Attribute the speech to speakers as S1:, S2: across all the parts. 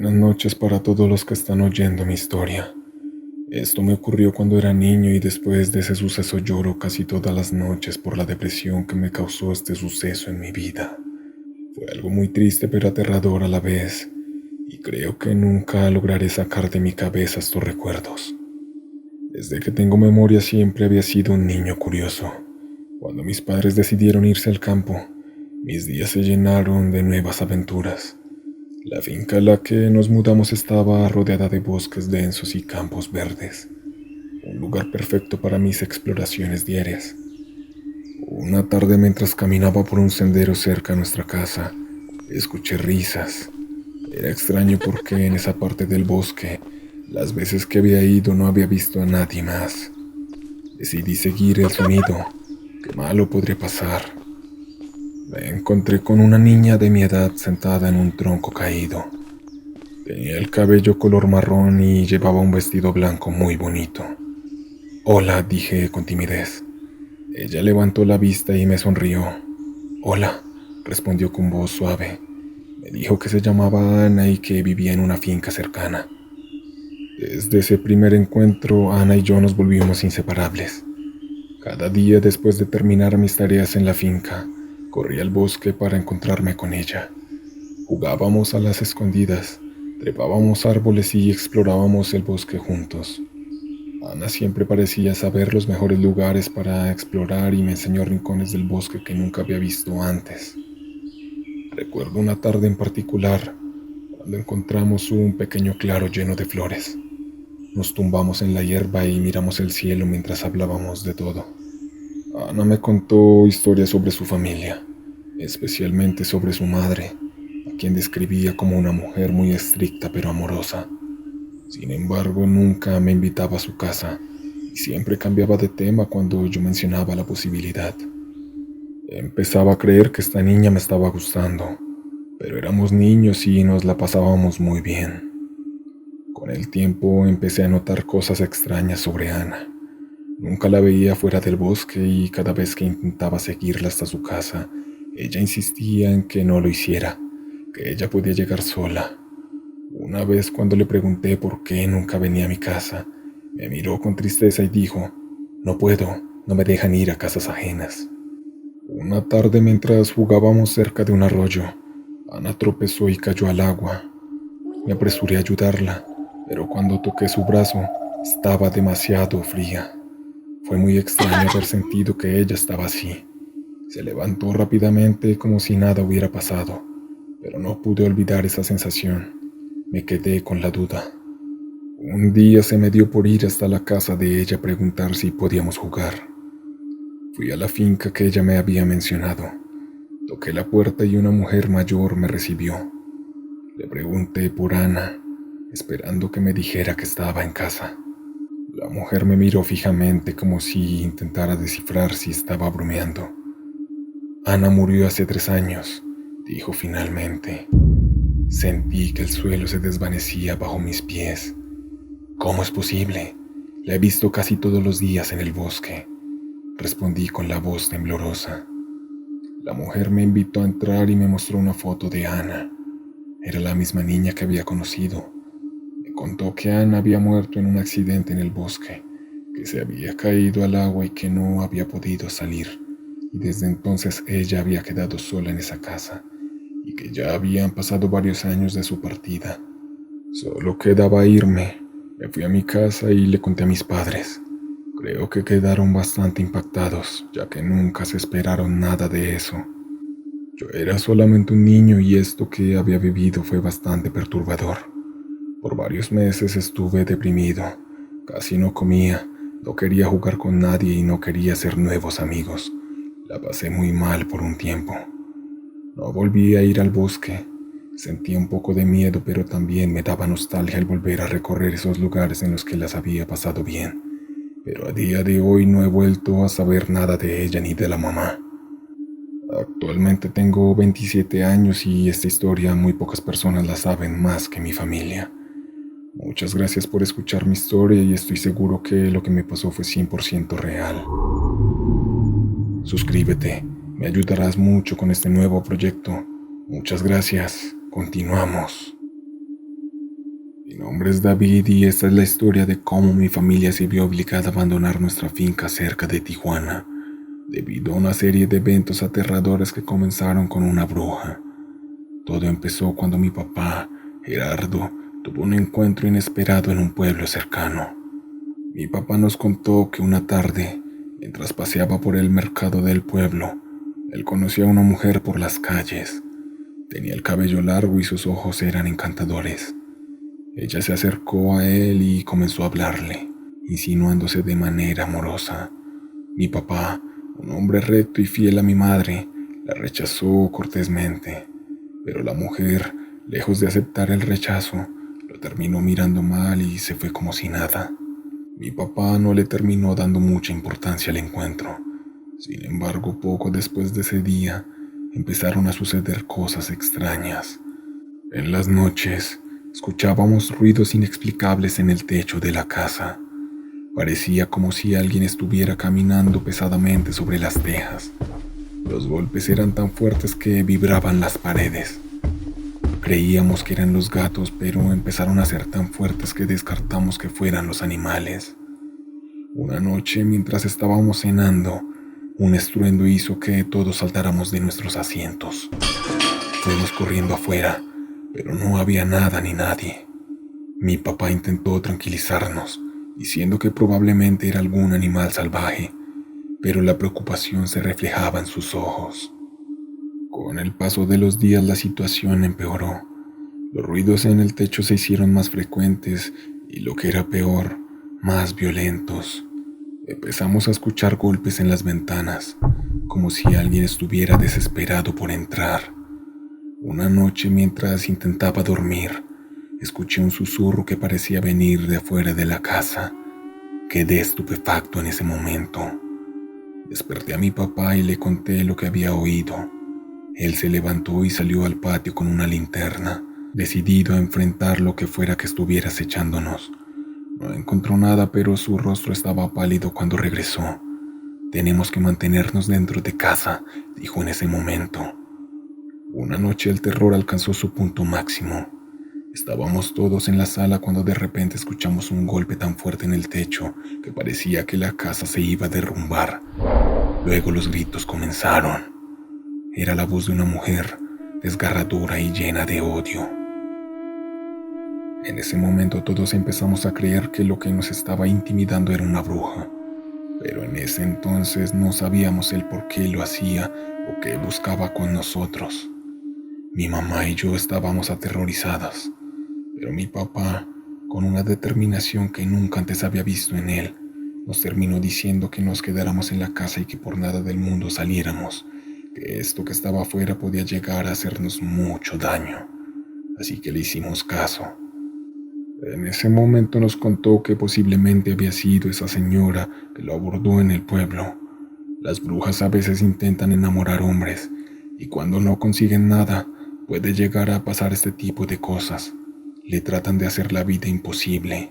S1: Buenas noches para todos los que están oyendo mi historia. Esto me ocurrió cuando era niño y después de ese suceso lloro casi todas las noches por la depresión que me causó este suceso en mi vida. Fue algo muy triste pero aterrador a la vez, y creo que nunca lograré sacar de mi cabeza estos recuerdos. Desde que tengo memoria siempre había sido un niño curioso. Cuando mis padres decidieron irse al campo, mis días se llenaron de nuevas aventuras. La finca a la que nos mudamos estaba rodeada de bosques densos y campos verdes, un lugar perfecto para mis exploraciones diarias. Una tarde mientras caminaba por un sendero cerca a nuestra casa, escuché risas. Era extraño porque en esa parte del bosque, las veces que había ido no había visto a nadie más. Decidí seguir el sonido. ¿Qué malo podría pasar? Me encontré con una niña de mi edad sentada en un tronco caído. Tenía el cabello color marrón y llevaba un vestido blanco muy bonito. Hola, dije con timidez. Ella levantó la vista y me sonrió. Hola, respondió con voz suave. Me dijo que se llamaba Ana y que vivía en una finca cercana. Desde ese primer encuentro, Ana y yo nos volvimos inseparables. Cada día después de terminar mis tareas en la finca, corría al bosque para encontrarme con ella. Jugábamos a las escondidas, trepábamos árboles y explorábamos el bosque juntos. Ana siempre parecía saber los mejores lugares para explorar y me enseñó rincones del bosque que nunca había visto antes. Recuerdo una tarde en particular, cuando encontramos un pequeño claro lleno de flores. Nos tumbamos en la hierba y miramos el cielo mientras hablábamos de todo. Ana me contó historias sobre su familia, especialmente sobre su madre, a quien describía como una mujer muy estricta pero amorosa. Sin embargo, nunca me invitaba a su casa y siempre cambiaba de tema cuando yo mencionaba la posibilidad. Empezaba a creer que esta niña me estaba gustando, pero éramos niños y nos la pasábamos muy bien. Con el tiempo empecé a notar cosas extrañas sobre Ana. Nunca la veía fuera del bosque y cada vez que intentaba seguirla hasta su casa, ella insistía en que no lo hiciera, que ella podía llegar sola. Una vez cuando le pregunté por qué nunca venía a mi casa, me miró con tristeza y dijo, no puedo, no me dejan ir a casas ajenas. Una tarde mientras jugábamos cerca de un arroyo, Ana tropezó y cayó al agua. Me apresuré a ayudarla, pero cuando toqué su brazo, estaba demasiado fría. Fue muy extraño haber sentido que ella estaba así. Se levantó rápidamente como si nada hubiera pasado, pero no pude olvidar esa sensación. Me quedé con la duda. Un día se me dio por ir hasta la casa de ella a preguntar si podíamos jugar. Fui a la finca que ella me había mencionado. Toqué la puerta y una mujer mayor me recibió. Le pregunté por Ana, esperando que me dijera que estaba en casa. La mujer me miró fijamente como si intentara descifrar si estaba bromeando. Ana murió hace 3 años, dijo finalmente. Sentí que el suelo se desvanecía bajo mis pies. ¿Cómo es posible? La he visto casi todos los días en el bosque, respondí con la voz temblorosa. La mujer me invitó a entrar y me mostró una foto de Ana. Era la misma niña que había conocido. Me contó que Ana había muerto en un accidente en el bosque, que se había caído al agua y que no había podido salir, y desde entonces ella había quedado sola en esa casa, y que ya habían pasado varios años de su partida. Solo quedaba irme. Me fui a mi casa y le conté a mis padres. Creo que quedaron bastante impactados, ya que nunca se esperaron nada de eso. Yo era solamente un niño y esto que había vivido fue bastante perturbador. Por varios meses estuve deprimido, casi no comía, no quería jugar con nadie y no quería hacer nuevos amigos. La pasé muy mal por un tiempo. No volví a ir al bosque. Sentía un poco de miedo, pero también me daba nostalgia al volver a recorrer esos lugares en los que las había pasado bien. Pero a día de hoy no he vuelto a saber nada de ella ni de la mamá. Actualmente tengo 27 años y esta historia muy pocas personas la saben más que mi familia. Muchas gracias por escuchar mi historia y estoy seguro que lo que me pasó fue 100% real. Suscríbete, me ayudarás mucho con este nuevo proyecto. Muchas gracias, continuamos. Mi nombre es David y esta es la historia de cómo mi familia se vio obligada a abandonar nuestra finca cerca de Tijuana, debido a una serie de eventos aterradores que comenzaron con una bruja. Todo empezó cuando mi papá, Gerardo, tuvo un encuentro inesperado en un pueblo cercano. Mi papá nos contó que una tarde, mientras paseaba por el mercado del pueblo, él conoció a una mujer por las calles. Tenía el cabello largo y sus ojos eran encantadores. Ella se acercó a él y comenzó a hablarle, insinuándose de manera amorosa. Mi papá, un hombre recto y fiel a mi madre, la rechazó cortésmente, pero la mujer, lejos de aceptar el rechazo, lo terminó mirando mal y se fue como si nada. Mi papá no le terminó dando mucha importancia al encuentro. Sin embargo, poco después de ese día, empezaron a suceder cosas extrañas. En las noches, escuchábamos ruidos inexplicables en el techo de la casa. Parecía como si alguien estuviera caminando pesadamente sobre las tejas. Los golpes eran tan fuertes que vibraban las paredes. Creíamos que eran los gatos, pero empezaron a ser tan fuertes que descartamos que fueran los animales. Una noche, mientras estábamos cenando, un estruendo hizo que todos saltáramos de nuestros asientos. Fuimos corriendo afuera, pero no había nada ni nadie. Mi papá intentó tranquilizarnos, diciendo que probablemente era algún animal salvaje, pero la preocupación se reflejaba en sus ojos. Con el paso de los días la situación empeoró. Los ruidos en el techo se hicieron más frecuentes y, lo que era peor, más violentos. Empezamos a escuchar golpes en las ventanas, como si alguien estuviera desesperado por entrar. Una noche, mientras intentaba dormir, escuché un susurro que parecía venir de afuera de la casa. Quedé estupefacto en ese momento. Desperté a mi papá y le conté lo que había oído. Él se levantó y salió al patio con una linterna, decidido a enfrentar lo que fuera que estuviera acechándonos. No encontró nada, pero su rostro estaba pálido cuando regresó. «Tenemos que mantenernos dentro de casa», dijo en ese momento. Una noche el terror alcanzó su punto máximo. Estábamos todos en la sala cuando de repente escuchamos un golpe tan fuerte en el techo que parecía que la casa se iba a derrumbar. Luego los gritos comenzaron. Era la voz de una mujer, desgarradora y llena de odio. En ese momento todos empezamos a creer que lo que nos estaba intimidando era una bruja, pero en ese entonces no sabíamos el por qué lo hacía o qué buscaba con nosotros. Mi mamá y yo estábamos aterrorizadas, pero mi papá, con una determinación que nunca antes había visto en él, nos terminó diciendo que nos quedáramos en la casa y que por nada del mundo saliéramos, que esto que estaba afuera podía llegar a hacernos mucho daño. Así que le hicimos caso. En ese momento nos contó que posiblemente había sido esa señora que lo abordó en el pueblo. Las brujas a veces intentan enamorar hombres, y cuando no consiguen nada, puede llegar a pasar este tipo de cosas. Le tratan de hacer la vida imposible.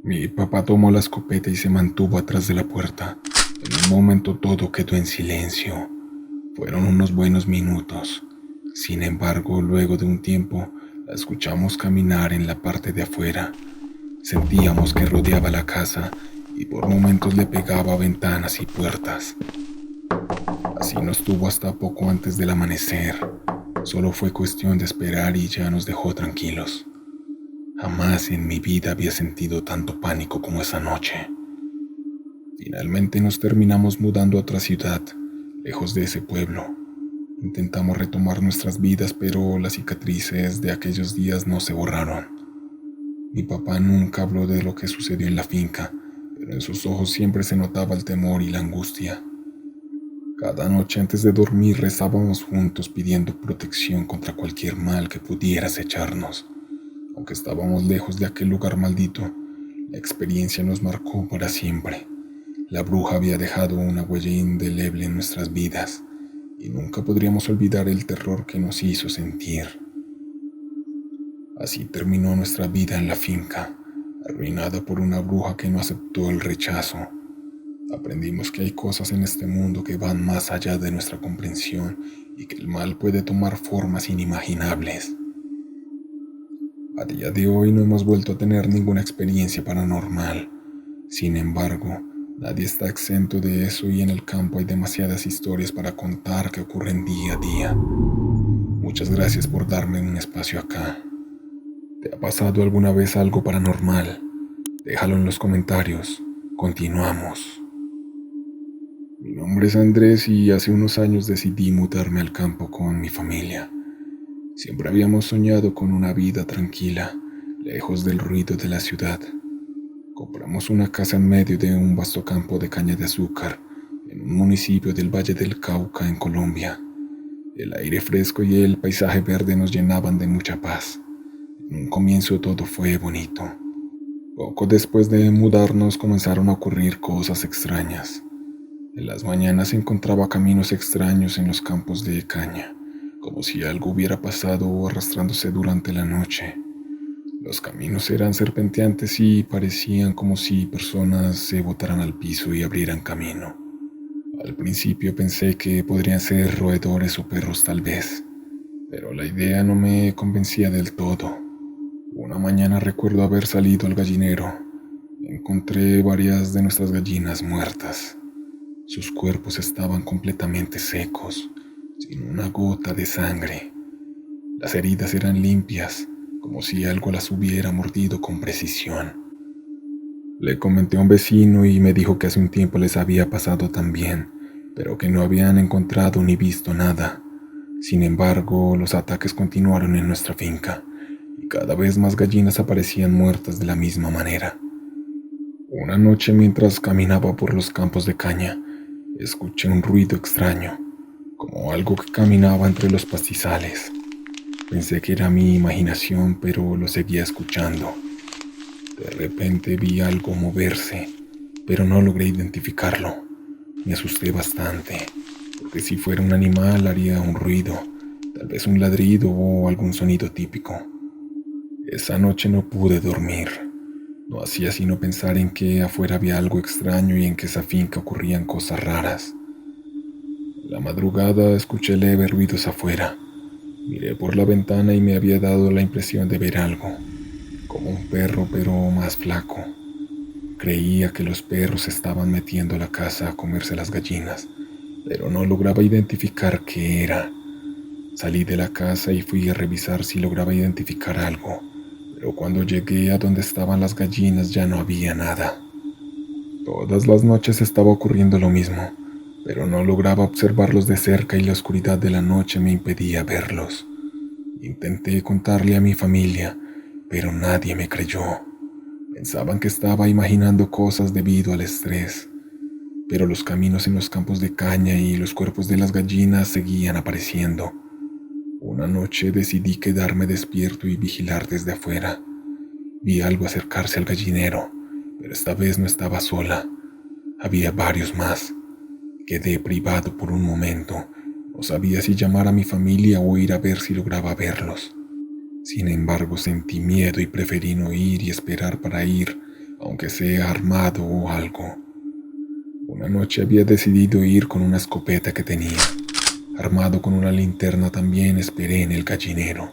S1: Mi papá tomó la escopeta y se mantuvo atrás de la puerta. En un momento todo quedó en silencio. Fueron unos buenos minutos. Sin embargo, luego de un tiempo, la escuchamos caminar en la parte de afuera. Sentíamos que rodeaba la casa y por momentos le pegaba a ventanas y puertas. Así nos tuvo hasta poco antes del amanecer. Solo fue cuestión de esperar y ya nos dejó tranquilos. Jamás en mi vida había sentido tanto pánico como esa noche. Finalmente nos terminamos mudando a otra ciudad, lejos de ese pueblo. Intentamos retomar nuestras vidas, pero las cicatrices de aquellos días no se borraron. Mi papá nunca habló de lo que sucedió en la finca, pero en sus ojos siempre se notaba el temor y la angustia. Cada noche antes de dormir rezábamos juntos pidiendo protección contra cualquier mal que pudiera acecharnos. Aunque estábamos lejos de aquel lugar maldito, la experiencia nos marcó para siempre. La bruja había dejado una huella indeleble en nuestras vidas y nunca podríamos olvidar el terror que nos hizo sentir. Así terminó nuestra vida en la finca, arruinada por una bruja que no aceptó el rechazo. Aprendimos que hay cosas en este mundo que van más allá de nuestra comprensión y que el mal puede tomar formas inimaginables. A día de hoy no hemos vuelto a tener ninguna experiencia paranormal. Sin embargo, nadie está exento de eso y en el campo hay demasiadas historias para contar que ocurren día a día. Muchas gracias por darme un espacio acá. ¿Te ha pasado alguna vez algo paranormal? Déjalo en los comentarios. Continuamos. Mi nombre es Andrés y hace unos años decidí mudarme al campo con mi familia. Siempre habíamos soñado con una vida tranquila, lejos del ruido de la ciudad. Compramos una casa en medio de un vasto campo de caña de azúcar, en un municipio del Valle del Cauca, en Colombia. El aire fresco y el paisaje verde nos llenaban de mucha paz. En un comienzo todo fue bonito. Poco después de mudarnos comenzaron a ocurrir cosas extrañas. En las mañanas encontraba caminos extraños en los campos de caña, como si algo hubiera pasado arrastrándose durante la noche. Los caminos eran serpenteantes y parecían como si personas se botaran al piso y abrieran camino. Al principio pensé que podrían ser roedores o perros tal vez, pero la idea no me convencía del todo. Una mañana recuerdo haber salido al gallinero. Encontré varias de nuestras gallinas muertas. Sus cuerpos estaban completamente secos, sin una gota de sangre. Las heridas eran limpias, como si algo las hubiera mordido con precisión. Le comenté a un vecino y me dijo que hace un tiempo les había pasado también, pero que no habían encontrado ni visto nada. Sin embargo, los ataques continuaron en nuestra finca, y cada vez más gallinas aparecían muertas de la misma manera. Una noche, mientras caminaba por los campos de caña, escuché un ruido extraño, como algo que caminaba entre los pastizales. Pensé que era mi imaginación, pero lo seguía escuchando. De repente vi algo moverse, pero no logré identificarlo. Me asusté bastante, porque si fuera un animal haría un ruido, tal vez un ladrido o algún sonido típico. Esa noche no pude dormir. No hacía sino pensar en que afuera había algo extraño y en que esa finca ocurrían cosas raras. En la madrugada escuché leves ruidos afuera. Miré por la ventana y me había dado la impresión de ver algo, como un perro pero más flaco. Creía que los perros estaban metiendo a la casa a comerse las gallinas, pero no lograba identificar qué era. Salí de la casa y fui a revisar si lograba identificar algo, pero cuando llegué a donde estaban las gallinas ya no había nada. Todas las noches estaba ocurriendo lo mismo, pero no lograba observarlos de cerca y la oscuridad de la noche me impedía verlos. Intenté contarle a mi familia, pero nadie me creyó. Pensaban que estaba imaginando cosas debido al estrés, pero los caminos en los campos de caña y los cuerpos de las gallinas seguían apareciendo. Una noche decidí quedarme despierto y vigilar desde afuera. Vi algo acercarse al gallinero, pero esta vez no estaba sola. Había varios más. Quedé privado por un momento. No sabía si llamar a mi familia o ir a ver si lograba verlos. Sin embargo, sentí miedo y preferí no ir y esperar para ir, aunque sea armado o algo. Una noche había decidido ir con una escopeta que tenía. Armado con una linterna también esperé en el gallinero.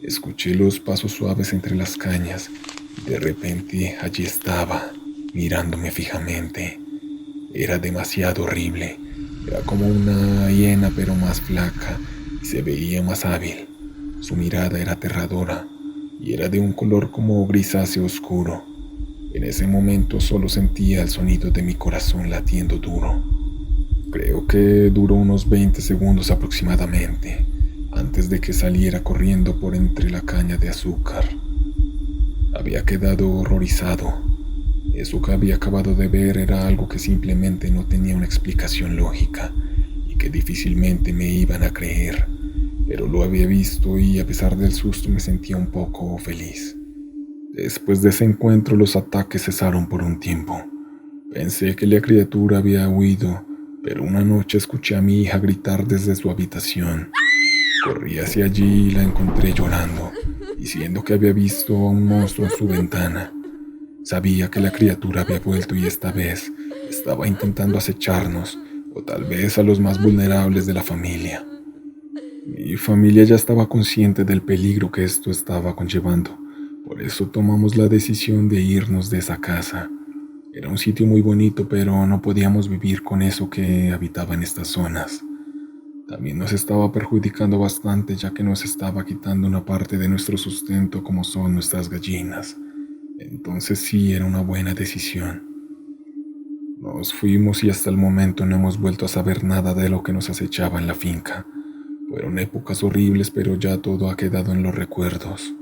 S1: Escuché los pasos suaves entre las cañas y de repente allí estaba, mirándome fijamente. Era demasiado horrible. Era como una hiena pero más flaca y se veía más hábil. Su mirada era aterradora y era de un color como grisáceo oscuro. En ese momento solo sentía el sonido de mi corazón latiendo duro. Creo que duró unos 20 segundos aproximadamente, antes de que saliera corriendo por entre la caña de azúcar. Había quedado horrorizado. Eso que había acabado de ver era algo que simplemente no tenía una explicación lógica y que difícilmente me iban a creer, pero lo había visto y a pesar del susto me sentía un poco feliz. Después de ese encuentro los ataques cesaron por un tiempo. Pensé que la criatura había huido, pero una noche escuché a mi hija gritar desde su habitación. Corrí hacia allí y la encontré llorando, diciendo que había visto a un monstruo en su ventana. Sabía que la criatura había vuelto y esta vez estaba intentando acecharnos, o tal vez a los más vulnerables de la familia. Mi familia ya estaba consciente del peligro que esto estaba conllevando. Por eso tomamos la decisión de irnos de esa casa. Era un sitio muy bonito, pero no podíamos vivir con eso que habitaba en estas zonas. También nos estaba perjudicando bastante, ya que nos estaba quitando una parte de nuestro sustento como son nuestras gallinas. Entonces sí, era una buena decisión. Nos fuimos y hasta el momento no hemos vuelto a saber nada de lo que nos acechaba en la finca. Fueron épocas horribles, pero ya todo ha quedado en los recuerdos.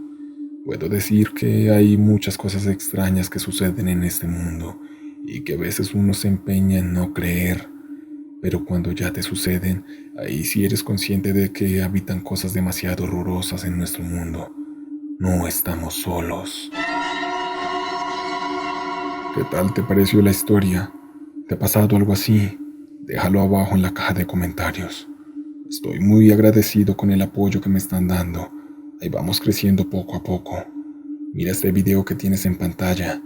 S1: Puedo decir que hay muchas cosas extrañas que suceden en este mundo y que a veces uno se empeña en no creer, pero cuando ya te suceden, ahí sí eres consciente de que habitan cosas demasiado horrorosas en nuestro mundo. No estamos solos. ¿Qué tal te pareció la historia? ¿Te ha pasado algo así? Déjalo abajo en la caja de comentarios. Estoy muy agradecido con el apoyo que me están dando. Ahí vamos creciendo poco a poco. Mira este video que tienes en pantalla.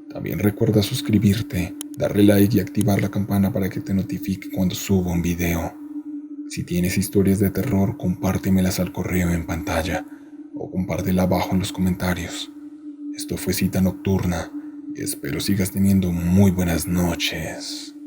S1: También recuerda suscribirte, darle like y activar la campana para que te notifique cuando suba un video. Si tienes historias de terror, compártemelas al correo en pantalla o compártela abajo en los comentarios. Esto fue Cita Nocturna y espero sigas teniendo muy buenas noches.